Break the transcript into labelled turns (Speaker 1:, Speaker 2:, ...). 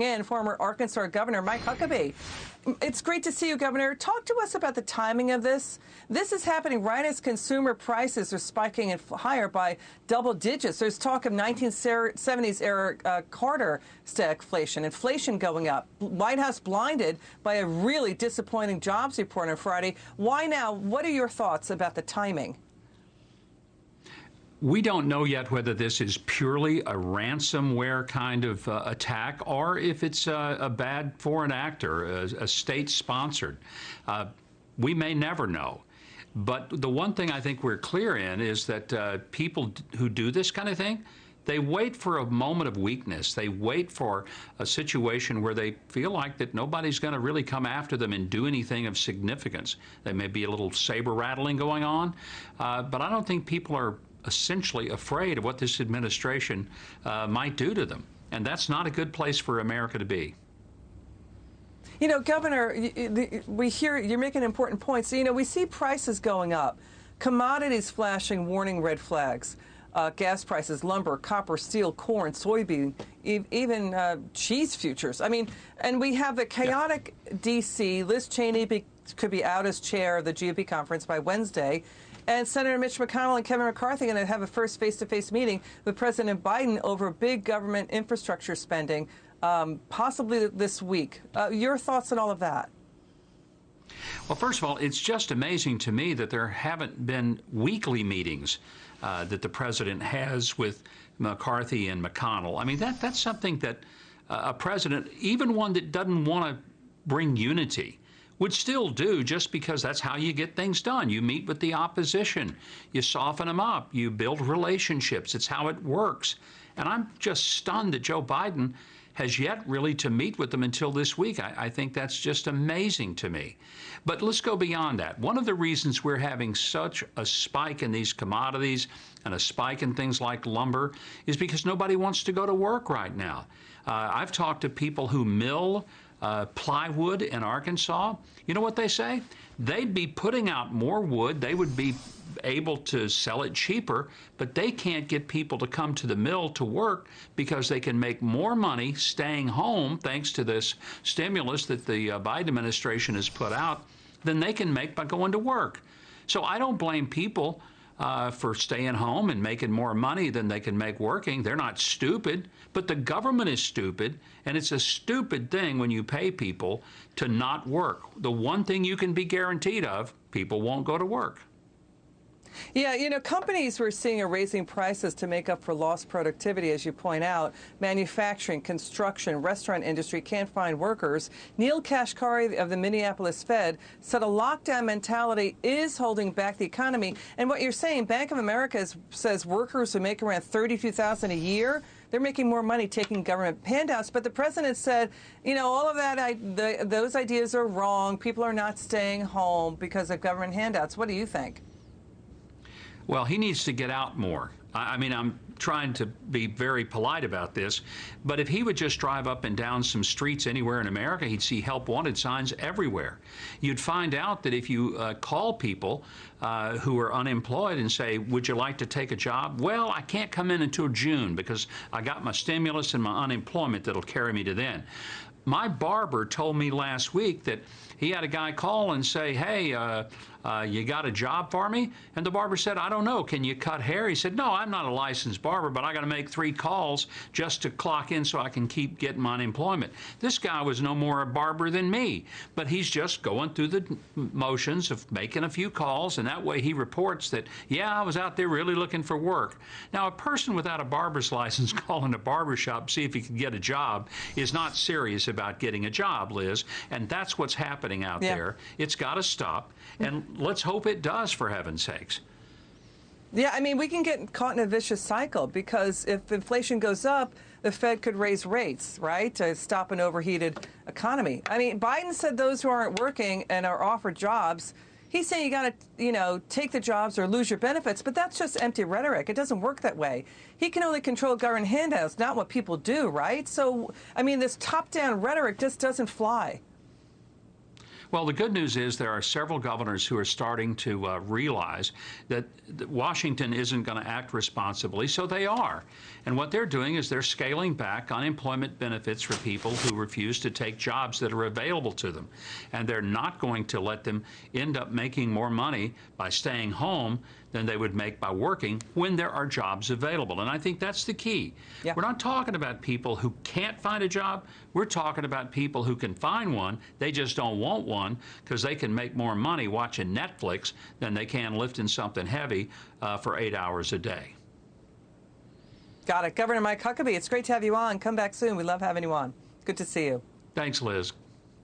Speaker 1: And former Arkansas Governor Mike Huckabee. It's great to see you, Governor. Talk to us about the timing of this. This is happening right as consumer prices are spiking higher by double digits. There's talk of 1970s era Carter stagflation, inflation going up. White House blinded by a really disappointing jobs report on Friday. Why now? What are your thoughts about the timing?
Speaker 2: We don't know yet whether this is purely a ransomware kind of attack or if it's a bad foreign actor, a state-sponsored. We may never know. But the one thing I think we're clear in is that people who do this kind of thing, they wait for a moment of weakness. They wait for a situation where they feel like that nobody's going to really come after them and do anything of significance. There may be a little saber rattling going on, but I don't think people are essentially afraid of what this administration might do to them. And that's not a good place for America to be.
Speaker 1: You know, Governor, we hear you're making important points. So, you know, we see prices going up, commodities flashing warning red flags, gas prices, lumber, copper, steel, corn, soybean, even cheese futures. I mean, and we have the chaotic D.C. Liz Cheney could be out as chair of the GOP conference by Wednesday. And Senator Mitch McConnell and Kevin McCarthy are going to have a first face-to-face meeting with President Biden over big government infrastructure spending, possibly this week. Your thoughts on all of that?
Speaker 2: Well, first of all, it's just amazing to me that there haven't been weekly meetings that the president has with McCarthy and McConnell. I mean, that's something that a president, even one that doesn't want to bring unity, would still do, just because that's how you get things done. You meet with the opposition, you soften them up, you build relationships. It's how it works. And I'm just stunned that Joe Biden has yet really to meet with them until this week. I think that's just amazing to me. But let's go beyond that. One of the reasons we're having such a spike in these commodities and a spike in things like lumber is because nobody wants to go to work right now. I've talked to people who mill plywood in Arkansas. You know what they say? They'd be putting out more wood. They would be able to sell it cheaper, but they can't get people to come to the mill to work because they can make more money staying home, thanks to this stimulus that the Biden administration has put out, than they can make by going to work. So I don't blame people for staying home and making more money than they can make working. They're not stupid, but the government is stupid, and it's a stupid thing when you pay people to not work. The one thing you can be guaranteed of, people won't go to work.
Speaker 1: Yeah, you know, companies we're seeing are raising prices to make up for lost productivity, as you point out. Manufacturing, construction, restaurant industry can't find workers. Neil Kashkari of the Minneapolis Fed said a lockdown mentality is holding back the economy. And what you're saying, Bank of America says workers who make around $32,000 a year, they're making more money taking government handouts. But the president said, you know, all of that, those ideas are wrong. People are not staying home because of government handouts. What do you think?
Speaker 2: Well, he needs to get out more. I mean, I'm trying to be very polite about this, but if he would just drive up and down some streets anywhere in America, he'd see help wanted signs everywhere. You'd find out that if you call people who are unemployed and say, would you like to take a job? Well, I can't come in until June because I got my stimulus and my unemployment that'll carry me to then. My barber told me last week that he had a guy call and say, hey, you got a job for me? And the barber said, I don't know, can you cut hair? He said, no, I'm not a licensed barber, but I got to make 3 calls just to clock in so I can keep getting my unemployment. This guy was no more a barber than me, but he's just going through the motions of making a few calls, and that way he reports that, yeah, I was out there really looking for work. Now, a person without a barber's license calling a barbershop to see if he can get a job is not serious about getting a job, Liz, and that's what's happening out there. It's got to stop, and let's hope it does, for heaven's sakes.
Speaker 1: Yeah, I mean, we can get caught in a vicious cycle because if inflation goes up, the Fed could raise rates, right, to stop an overheated economy. I mean, Biden said those who aren't working and are offered jobs, he's saying you got to, you know, take the jobs or lose your benefits, but that's just empty rhetoric. It doesn't work that way. He can only control government handouts, not what people do, right? So, I mean, this top-down rhetoric just doesn't fly.
Speaker 2: Well, the good news is there are several governors who are starting to realize that Washington isn't going to act responsibly, so they are. And what they're doing is they're scaling back unemployment benefits for people who refuse to take jobs that are available to them. And they're not going to let them end up making more money by staying home than they would make by working when there are jobs available. And I think that's the key.
Speaker 1: Yeah.
Speaker 2: We're not talking about people who can't find a job. We're talking about people who can find one. They just don't want one because they can make more money watching Netflix than they can lifting something heavy for 8 hours a day.
Speaker 1: Got it. Governor Mike Huckabee, it's great to have you on. Come back soon. We love having you on. Good to see you.
Speaker 2: Thanks, Liz.